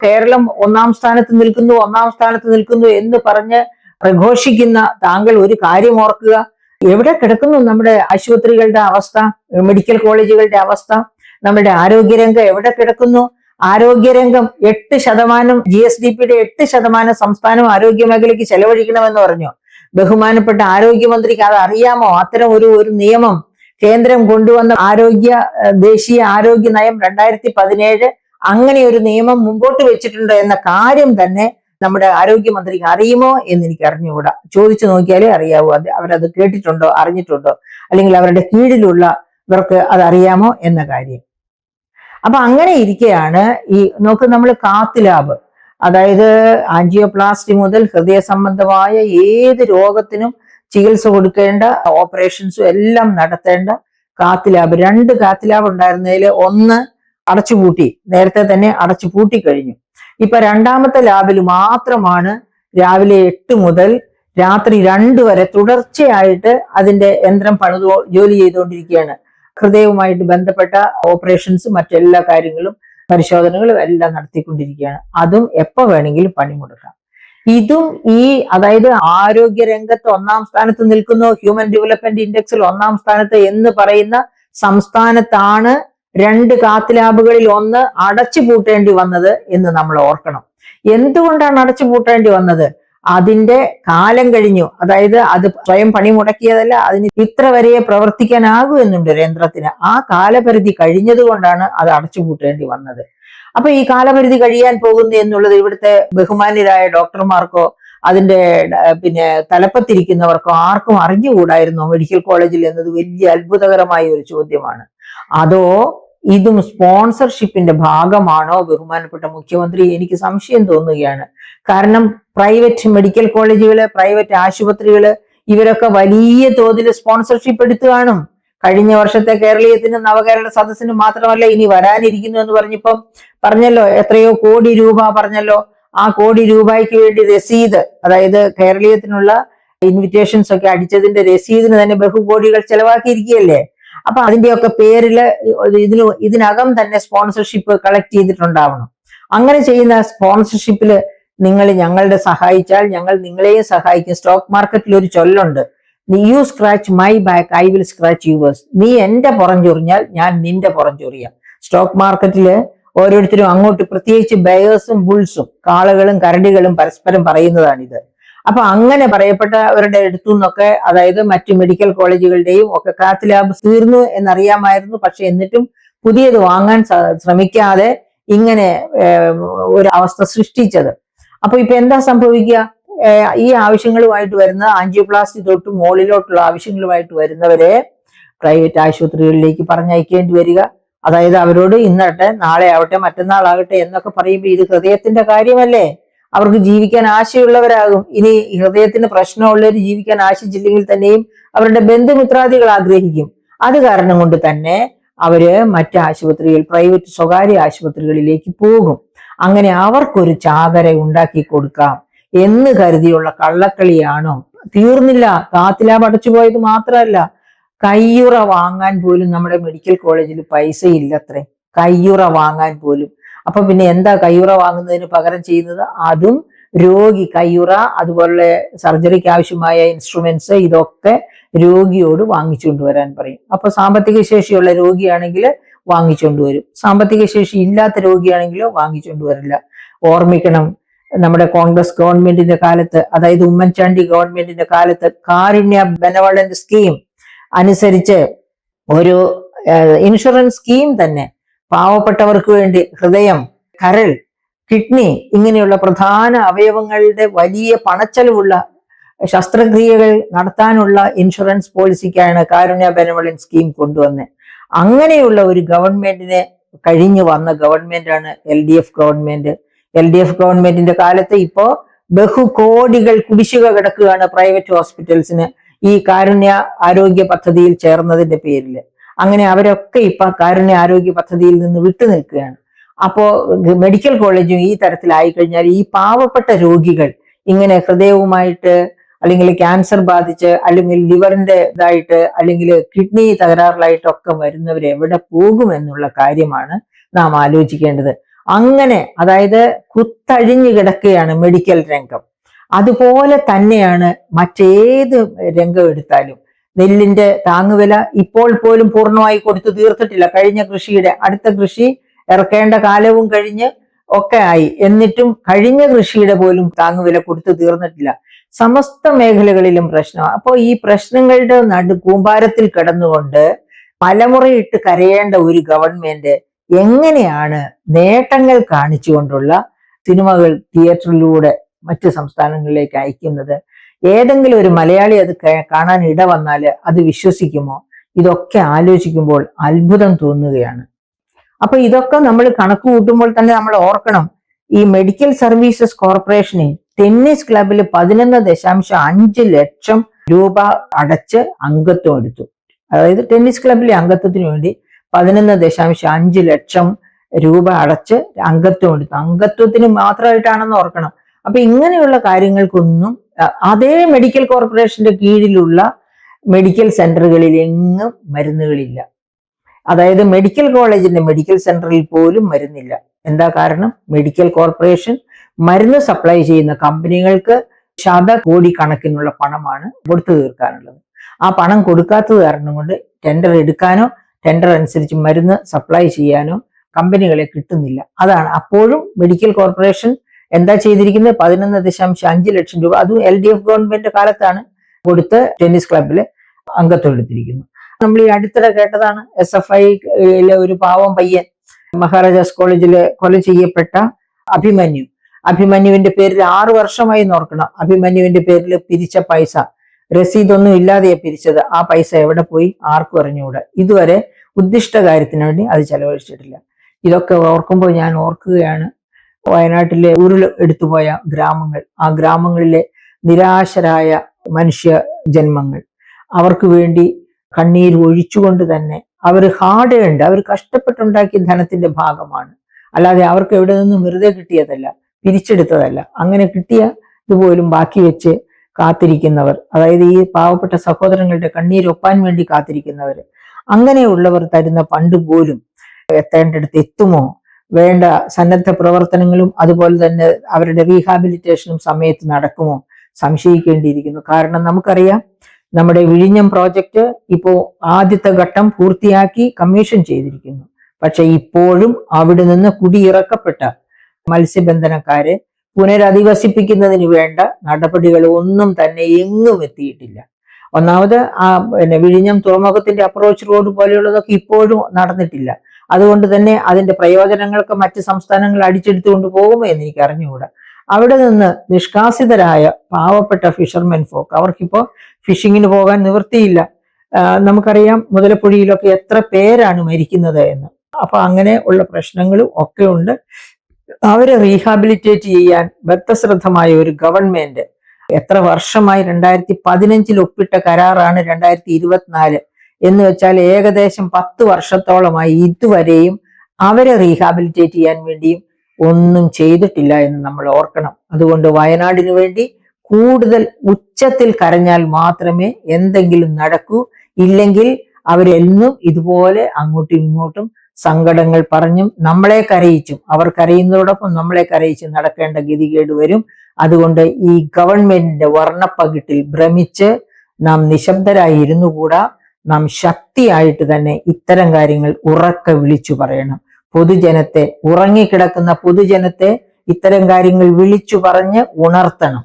കേരളം ഒന്നാം സ്ഥാനത്ത് നിൽക്കുന്നു എന്ന് പറഞ്ഞ് പ്രഘോഷിക്കുന്ന താങ്കൾ ഒരു കാര്യം ഓർക്കുക. എവിടെ കിടക്കുന്നു നമ്മുടെ ആശുപത്രികളുടെ അവസ്ഥ, മെഡിക്കൽ കോളേജുകളുടെ അവസ്ഥ, നമ്മുടെ ആരോഗ്യരംഗം എവിടെ കിടക്കുന്നു? ആരോഗ്യരംഗം 8% GSDP-യുടെ 8% സംസ്ഥാനം ആരോഗ്യ മേഖലയ്ക്ക് ചെലവഴിക്കണമെന്ന് പറഞ്ഞു. ബഹുമാനപ്പെട്ട ആരോഗ്യമന്ത്രിക്ക് അത് അറിയാമോ? അത്തരം ഒരു നിയമം കേന്ദ്രം കൊണ്ടുവന്ന ദേശീയ ആരോഗ്യ നയം 2017 അങ്ങനെ ഒരു നിയമം മുമ്പോട്ട് വെച്ചിട്ടുണ്ട് എന്ന കാര്യം തന്നെ നമ്മുടെ ആരോഗ്യമന്ത്രിക്ക് അറിയുമോ എന്ന് എനിക്ക് അറിഞ്ഞുകൂടാ. ചോദിച്ചു നോക്കിയാലേ അറിയാവൂ അവരത് കേട്ടിട്ടുണ്ടോ, അറിഞ്ഞിട്ടുണ്ടോ, അല്ലെങ്കിൽ അവരുടെ കീഴിലുള്ളവർക്ക് അത് അറിയാമോ എന്ന കാര്യം. അപ്പൊ അങ്ങനെ ഇരിക്കെയാണ് നമ്മൾ കാത്ത് ലാബ്, അതായത് ആൻജിയോപ്ലാസ്റ്റി മുതൽ ഹൃദയ സംബന്ധമായ ഏത് രോഗത്തിനും ചികിത്സ കൊടുക്കേണ്ട ഓപ്പറേഷൻസും എല്ലാം നടത്തേണ്ട കാത്ത് ലാബ്, 2 കാത്ത് ലാബ് ഉണ്ടായിരുന്നതിൽ ഒന്ന് അടച്ചുപൂട്ടി, നേരത്തെ തന്നെ അടച്ചുപൂട്ടി കഴിഞ്ഞു. ഇപ്പൊ 2ാമത്തെ ലാബിൽ മാത്രമാണ് രാവിലെ 8 മുതൽ രാത്രി 2 വരെ തുടർച്ചയായിട്ട് അതിന്റെ യന്ത്രം ജോലി ചെയ്തുകൊണ്ടിരിക്കുകയാണ്. ഹൃദയവുമായിട്ട് ബന്ധപ്പെട്ട ഓപ്പറേഷൻസും മറ്റെല്ലാ കാര്യങ്ങളും പരിശോധനകളും എല്ലാം നടത്തിക്കൊണ്ടിരിക്കുകയാണ്. അതും എപ്പോ വേണമെങ്കിലും പണിമുടക്കാം. ഇതും അതായത് ആരോഗ്യ രംഗത്ത് 1ാം സ്ഥാനത്ത് നിൽക്കുന്നു, ഹ്യൂമൻ ഡെവലപ്മെന്റ് ഇൻഡെക്സിൽ 1ാം സ്ഥാനത്ത് എന്ന് പറയുന്ന സംസ്ഥാനത്താണ് 2 കാത്ത് ലാബുകളിൽ ഒന്ന് അടച്ചു പൂട്ടേണ്ടി വന്നത് എന്ന് നമ്മൾ ഓർക്കണം. എന്തുകൊണ്ടാണ് അടച്ചു പൂട്ടേണ്ടി വന്നത്? അതിന്റെ കാലം കഴിഞ്ഞു. അതായത് അത് സ്വയം പണി മുടക്കിയതല്ല, അതിന് ഇത്ര വരെ പ്രവർത്തിക്കാനാകൂ എന്നുണ്ട് ഒരു യന്ത്രത്തിന്. ആ കാലപരിധി കഴിഞ്ഞത് കൊണ്ടാണ് അത് അടച്ചുപൂട്ടേണ്ടി വന്നത്. അപ്പൊ ഈ കാലപരിധി കഴിയാൻ പോകുന്നു എന്നുള്ളത് ഇവിടുത്തെ ബഹുമാന്യരായ ഡോക്ടർമാർക്കോ അതിന്റെ തലപ്പത്തിരിക്കുന്നവർക്കോ ആർക്കും അറിഞ്ഞുകൂടായിരുന്നോ മെഡിക്കൽ കോളേജിൽ എന്നത് വലിയ അത്ഭുതകരമായ ഒരു ചോദ്യമാണ്. അതോ ഇതും സ്പോൺസർഷിപ്പിന്റെ ഭാഗമാണോ ബഹുമാനപ്പെട്ട മുഖ്യമന്ത്രി? എനിക്ക് സംശയം തോന്നുകയാണ്. കാരണം പ്രൈവറ്റ് മെഡിക്കൽ കോളേജുകള്, പ്രൈവറ്റ് ആശുപത്രികള് ഇവരൊക്കെ വലിയ തോതിൽ സ്പോൺസർഷിപ്പ് എടുത്തു കാണും. കഴിഞ്ഞ വർഷത്തെ കേരളീയത്തിനും നവകേരള സദസ്സിനും മാത്രമല്ല, ഇനി വരാനിരിക്കുന്നു എന്ന് പറഞ്ഞല്ലോ, എത്രയോ കോടി രൂപ പറഞ്ഞല്ലോ. ആ കോടി രൂപയ്ക്ക് വേണ്ടി രസീത്, അതായത് കേരളീയത്തിനുള്ള ഇൻവിറ്റേഷൻസ് ഒക്കെ അടിച്ചതിന്റെ രസീതിന് തന്നെ ബഹുകോടികൾ ചെലവാക്കിയിരിക്കുകയല്ലേ. അപ്പൊ അതിന്റെയൊക്കെ പേരില് ഇതിനകം തന്നെ സ്പോൺസർഷിപ്പ് കളക്ട് ചെയ്തിട്ടുണ്ടാവണം. അങ്ങനെ ചെയ്യുന്ന സ്പോൺസർഷിപ്പില് നിങ്ങൾ ഞങ്ങളുടെ സഹായിച്ചാൽ ഞങ്ങൾ നിങ്ങളെയും സഹായിക്കും. സ്റ്റോക്ക് മാർക്കറ്റിൽ ഒരു ചൊല്ലുണ്ട്, you scratch my back I will scratch yours. നീ എന്റെ പുറം ചൊറിഞ്ഞാൽ ഞാൻ നിന്റെ പുറം ചൊറിയാം. സ്റ്റോക്ക് മാർക്കറ്റില് ഓരോരുത്തരും അങ്ങോട്ട്, പ്രത്യേകിച്ച് ബയേഴ്സും ബുൾസും, കാളകളും കരടികളും പരസ്പരം പറയുന്നതാണിത്. അപ്പൊ അങ്ങനെ പറയപ്പെട്ടവരുടെ അടുത്തു നിന്നൊക്കെ, അതായത് മറ്റു മെഡിക്കൽ കോളേജുകളുടെയും ഒക്കെ കാത്ത് ലാബ് തീർന്നു എന്നറിയാമായിരുന്നു. പക്ഷെ എന്നിട്ടും പുതിയത് വാങ്ങാൻ ശ്രമിക്കാതെ ഇങ്ങനെ ഒരു അവസ്ഥ സൃഷ്ടിച്ചത്. അപ്പൊ ഇപ്പൊ എന്താ സംഭവിക്കുക? ഈ ആവശ്യങ്ങളുമായിട്ട് വരുന്ന ആൻജിയോപ്ലാസ്റ്റി തൊട്ട് മുകളിലോട്ടുള്ള ആവശ്യങ്ങളുമായിട്ട് വരുന്നവരെ പ്രൈവറ്റ് ആശുപത്രികളിലേക്ക് പറഞ്ഞയക്കേണ്ടി വരിക. അതായത് അവരോട് ഇന്നട്ടെ, നാളെ ആവട്ടെ, മറ്റന്നാളാകട്ടെ എന്നൊക്കെ പറയുമ്പോൾ ഇത് ഹൃദയത്തിന്റെ കാര്യമല്ലേ? അവർക്ക് ജീവിക്കാൻ ആശയുള്ളവരാകും. ഇനി ഹൃദയത്തിന് പ്രശ്നമുള്ളവർ ജീവിക്കാൻ ആശിച്ചില്ലെങ്കിൽ തന്നെയും അവരുടെ ബന്ധുമിത്രാദികൾ ആഗ്രഹിക്കും. അത് കാരണം കൊണ്ട് തന്നെ അവര് മറ്റ് ആശുപത്രികൾ, പ്രൈവറ്റ് സ്വകാര്യ ആശുപത്രികളിലേക്ക് പോകും. അങ്ങനെ അവർക്കൊരു ചാകര ഉണ്ടാക്കി കൊടുക്കാം എന്ന് കരുതിയുള്ള കള്ളക്കളിയാണോ? തീർന്നില്ല. കാത്ത് ലാബ് അടച്ചുപോയത് മാത്രമല്ല, കയ്യുറ വാങ്ങാൻ പോലും നമ്മുടെ മെഡിക്കൽ കോളേജിൽ പൈസ ഇല്ലത്രേ, കയ്യുറ വാങ്ങാൻ പോലും. അപ്പൊ പിന്നെ എന്താ കയ്യുറ വാങ്ങുന്നതിന് പകരം ചെയ്യുന്നത്? അതും രോഗി കയ്യുറ, അതുപോലെ സർജറിക്ക് ആവശ്യമായ ഇൻസ്ട്രുമെന്റ്സ്, ഇതൊക്കെ രോഗിയോട് വാങ്ങിച്ചുകൊണ്ട് വരാൻ പറയും. അപ്പൊ സാമ്പത്തിക ശേഷിയുള്ള രോഗിയാണെങ്കിൽ വാങ്ങിച്ചുകൊണ്ടുവരും, സാമ്പത്തിക ശേഷി ഇല്ലാത്ത രോഗിയാണെങ്കിലോ വാങ്ങിച്ചുകൊണ്ട് വരില്ല. ഓർമ്മിക്കണം, നമ്മുടെ കോൺഗ്രസ് ഗവൺമെന്റിന്റെ കാലത്ത്, അതായത് ഉമ്മൻചാണ്ടി ഗവൺമെന്റിന്റെ കാലത്ത് കാരുണ്യ ബെനവലന്റ് സ്കീം അനുസരിച്ച് ഒരു ഇൻഷുറൻസ് സ്കീം തന്നെ പാവപ്പെട്ടവർക്ക് വേണ്ടി ഹൃദയം, കരൾ, കിഡ്നി ഇങ്ങനെയുള്ള പ്രധാന അവയവങ്ങളുടെ വലിയ പണച്ചെലവുള്ള ശസ്ത്രക്രിയകൾ നടത്താനുള്ള ഇൻഷുറൻസ് പോളിസിക്കാണ് കാരുണ്യ ബെനവലന്റ് സ്കീം കൊണ്ടുവന്നത്. അങ്ങനെയുള്ള ഒരു ഗവൺമെന്റിനെ കഴിഞ്ഞു വന്ന ഗവൺമെന്റാണ് LDF ഗവൺമെന്റ്. LDF ഗവൺമെന്റിന്റെ കാലത്ത് ഇപ്പോ ബഹുകോടികൾ കുടിശ്ശിക കിടക്കുകയാണ് പ്രൈവറ്റ് ഹോസ്പിറ്റൽസിന് ഈ കാരുണ്യ ആരോഗ്യ പദ്ധതിയിൽ ചേർന്നതിന്റെ പേരിൽ. അങ്ങനെ അവരൊക്കെ ഇപ്പൊ കാരുണ്യ ആരോഗ്യ പദ്ധതിയിൽ നിന്ന് വിട്ടുനിൽക്കുകയാണ്. അപ്പോ മെഡിക്കൽ കോളേജും ഈ തരത്തിലായി കഴിഞ്ഞാൽ ഈ പാവപ്പെട്ട രോഗികൾ ഇങ്ങനെ ഹൃദയവുമായിട്ട്, അല്ലെങ്കിൽ ക്യാൻസർ ബാധിച്ച്, അല്ലെങ്കിൽ ലിവറിന്റെ ഇതായിട്ട്, അല്ലെങ്കിൽ കിഡ്നി തകരാറിലായിട്ടൊക്കെ വരുന്നവർ എവിടെ പോകുമെന്നുള്ള കാര്യമാണ് നാം ആലോചിക്കേണ്ടത്. അങ്ങനെ അതായത് കുത്തഴിഞ്ഞു കിടക്കുകയാണ് മെഡിക്കൽ രംഗം. അതുപോലെ തന്നെയാണ് മറ്റേത് രംഗം എടുത്താലും. നെല്ലിന്റെ താങ്ങുവില ഇപ്പോൾ പോലും പൂർണ്ണമായി കൊടുത്തു തീർത്തിട്ടില്ല. കഴിഞ്ഞ കൃഷിയുടെ അടുത്ത കൃഷി ഇറക്കേണ്ട കാലവും കഴിഞ്ഞ് ഒക്കെ ആയി, എന്നിട്ടും കഴിഞ്ഞ കൃഷിയുടെ പോലും താങ്ങുവില കൊടുത്തു തീർന്നിട്ടില്ല. സമസ്ത മേഖലകളിലും പ്രശ്നമാണ്. അപ്പോൾ ഈ പ്രശ്നങ്ങളുടെ കൂമ്പാരത്തിൽ കിടന്നുകൊണ്ട് മലമുറയിട്ട് കരയേണ്ട ഒരു ഗവൺമെന്റ് എങ്ങനെയാണ് നേട്ടങ്ങൾ കാണിച്ചുകൊണ്ടുള്ള സിനിമകൾ തിയേറ്ററിലൂടെ മറ്റ് സംസ്ഥാനങ്ങളിലേക്ക് അയക്കുന്നത്? ഏതെങ്കിലും ഒരു മലയാളി അത് കാണാൻ ഇട വന്നാൽ അത് വിശ്വസിക്കുമോ? ഇതൊക്കെ ആലോചിക്കുമ്പോൾ അത്ഭുതം തോന്നുകയാണ്. അപ്പൊ ഇതൊക്കെ നമ്മൾ കണക്ക് കൂട്ടുമ്പോൾ തന്നെ നമ്മൾ ഓർക്കണം, ഈ മെഡിക്കൽ സർവീസസ് കോർപ്പറേഷന് ടെന്നീസ് ക്ലബിൽ 11.5 ലക്ഷം രൂപ അടച്ച് അംഗത്വം എടുത്തു. അതായത് ടെന്നീസ് ക്ലബിലെ അംഗത്വത്തിന് വേണ്ടി 11.5 ലക്ഷം രൂപ അടച്ച് അംഗത്വം എടുത്തു. അംഗത്വത്തിന് മാത്രമായിട്ടാണെന്ന് ഓർക്കണം. അപ്പൊ ഇങ്ങനെയുള്ള കാര്യങ്ങൾക്കൊന്നും അതേ മെഡിക്കൽ കോർപ്പറേഷന്റെ കീഴിലുള്ള മെഡിക്കൽ സെന്ററുകളിൽ എങ്ങും മരുന്നുകളില്ല. അതായത് മെഡിക്കൽ കോളേജിന്റെ മെഡിക്കൽ സെന്ററിൽ പോലും മരുന്നില്ല. എന്താ കാരണം? മെഡിക്കൽ കോർപ്പറേഷൻ മരുന്ന് സപ്ലൈ ചെയ്യുന്ന കമ്പനികൾക്ക് ശതകോടി കണക്കിനുള്ള പണമാണ് കൊടുത്തു തീർക്കാനുള്ളത്. ആ പണം കൊടുക്കാത്തത് കാരണം കൊണ്ട് ടെൻഡർ എടുക്കാനോ ടെൻഡർ അനുസരിച്ച് മരുന്ന് സപ്ലൈ ചെയ്യാനോ കമ്പനികളെ കിട്ടുന്നില്ല. അതാണ് അപ്പോഴും മെഡിക്കൽ കോർപ്പറേഷൻ എന്താ ചെയ്തിരിക്കുന്നത്? 11.5 ലക്ഷം രൂപ, അതും LDF ഗവൺമെന്റ് കാലത്താണ് കൊടുത്ത് ടെന്നീസ് ക്ലബില് അംഗത്വം എടുത്തിരിക്കുന്നു. നമ്മൾ ഈ അടുത്തിടെ കേട്ടതാണ് SFIയിലെ ഒരു പാവം പയ്യൻ മഹാരാജാസ് കോളേജില് കൊല ചെയ്യപ്പെട്ട അഭിമന്യുവിന്റെ പേരിൽ 6 വർഷമായി നോർക്കണം. അഭിമന്യുവിന്റെ പേരിൽ പിരിച്ച പൈസ രസീതൊന്നും ഇല്ലാതെയാ പിരിച്ചത്. ആ പൈസ എവിടെ പോയി ആർക്കും അറിഞ്ഞുകൂടാ. ഇതുവരെ ഉദ്ദിഷ്ട കാര്യത്തിന് വേണ്ടി അത് ചെലവഴിച്ചിട്ടില്ല. ഇതൊക്കെ ഓർക്കുമ്പോൾ ഞാൻ ഓർക്കുകയാണ് വയനാട്ടിലെ ഉരുൾ എടുത്തുപോയ ഗ്രാമങ്ങൾ, ആ ഗ്രാമങ്ങളിലെ നിരാശരായ മനുഷ്യ ജന്മങ്ങൾ. അവർക്ക് വേണ്ടി കണ്ണീർ ഒഴിച്ചുകൊണ്ട് തന്നെ അവർ ഹാർഡ് ഏൺഡ്, അവർ കഷ്ടപ്പെട്ടുണ്ടാക്കിയ ധനത്തിന്റെ ഭാഗമാണ്. അല്ലാതെ അവർക്ക് എവിടെ നിന്നും വെറുതെ കിട്ടിയതല്ല, പിരിച്ചെടുത്തതല്ല. അങ്ങനെ കിട്ടിയ ഇതുപോലും ബാക്കി വെച്ച് കാത്തിരിക്കുന്നവർ, അതായത് ഈ പാവപ്പെട്ട സഹോദരങ്ങളുടെ കണ്ണീരൊപ്പാൻ വേണ്ടി കാത്തിരിക്കുന്നവർ, അങ്ങനെയുള്ളവർ തരുന്ന ഫണ്ട് പോലും എത്തേണ്ടടുത്ത് എത്തുമോ? വേണ്ട സന്നദ്ധ പ്രവർത്തനങ്ങളും അതുപോലെ തന്നെ അവരുടെ റീഹാബിലിറ്റേഷനും സമയത്ത് നടക്കുമോ? സംശയിക്കേണ്ടിയിരിക്കുന്നു. കാരണം നമുക്കറിയാം, നമ്മുടെ വിഴിഞ്ഞം പ്രോജക്റ്റ് ഇപ്പോ ആദ്യത്തെ ഘട്ടം പൂർത്തിയാക്കി കമ്മീഷൻ ചെയ്തിരിക്കുന്നു. പക്ഷെ ഇപ്പോഴും അവിടെ നിന്ന് കുടിയിറക്കപ്പെട്ട മത്സ്യബന്ധനക്കാരെ പുനരധിവസിപ്പിക്കുന്നതിന് വേണ്ട നടപടികൾ ഒന്നും തന്നെ എങ്ങും എത്തിയിട്ടില്ല. ഒന്നാമത് വിഴിഞ്ഞം തുറമുഖത്തിന്റെ അപ്രോച്ച് റോഡ് പോലെയുള്ളതൊക്കെ ഇപ്പോഴും നടന്നിട്ടില്ല. അതുകൊണ്ട് തന്നെ അതിന്റെ പ്രയോജനങ്ങൾക്ക് മറ്റ് സംസ്ഥാനങ്ങൾ അടിച്ചെടുത്തുകൊണ്ട് പോകുമോ എന്ന് എനിക്ക് അറിഞ്ഞുകൂടാ. അവിടെ നിന്ന് നിഷ്കാസിതരായ പാവപ്പെട്ട ഫിഷർമെൻ ഫോക്ക്, അവർക്കിപ്പോ ഫിഷിങ്ങിന് പോകാൻ നിവൃത്തിയില്ല. നമുക്കറിയാം മുതലപ്പുഴയിലൊക്കെ എത്ര പേരാണ് മരിക്കുന്നത് എന്ന്. അപ്പൊ അങ്ങനെ ഉള്ള പ്രശ്നങ്ങളും ഒക്കെ ഉണ്ട്. അവരെ റീഹാബിലിറ്റേറ്റ് ചെയ്യാൻ ബദ്ധശ്രദ്ധമായ ഒരു ഗവൺമെന്റ് എത്ര വർഷമായി 2015 ഒപ്പിട്ട കരാറാണ് 2024 എന്ന് വെച്ചാൽ ഏകദേശം 10 വർഷത്തോളമായി ഇതുവരെയും അവരെ റീഹാബിലിറ്റേറ്റ് ചെയ്യാൻ വേണ്ടിയും ഒന്നും ചെയ്തിട്ടില്ല എന്ന് നമ്മൾ ഓർക്കണം. അതുകൊണ്ട് വയനാടിനു വേണ്ടി കൂടുതൽ ഉച്ചത്തിൽ കരഞ്ഞാൽ മാത്രമേ എന്തെങ്കിലും നടക്കൂ. ഇല്ലെങ്കിൽ അവരെന്നും ഇതുപോലെ അങ്ങോട്ടും ഇങ്ങോട്ടും സങ്കടങ്ങൾ പറഞ്ഞും നമ്മളെ കരയിച്ചും, അവർ കരയുന്നതോടൊപ്പം നമ്മളെ കരയിച്ചും നടക്കേണ്ട ഗതികേട് വരും. അതുകൊണ്ട് ഈ ഗവൺമെന്റിന്റെ വർണ്ണപ്പകിട്ടിൽ ഭ്രമിച്ച് നാം നിശബ്ദരായി ഇരുന്നുകൂടാ. നാം ശക്തിയായിട്ട് തന്നെ ഇത്തരം കാര്യങ്ങൾ ഉറക്കെ വിളിച്ചു പറയണം. പൊതുജനത്തെ, ഉറങ്ങിക്കിടക്കുന്ന പൊതുജനത്തെ ഇത്തരം കാര്യങ്ങൾ വിളിച്ചു പറഞ്ഞ് ഉണർത്തണം.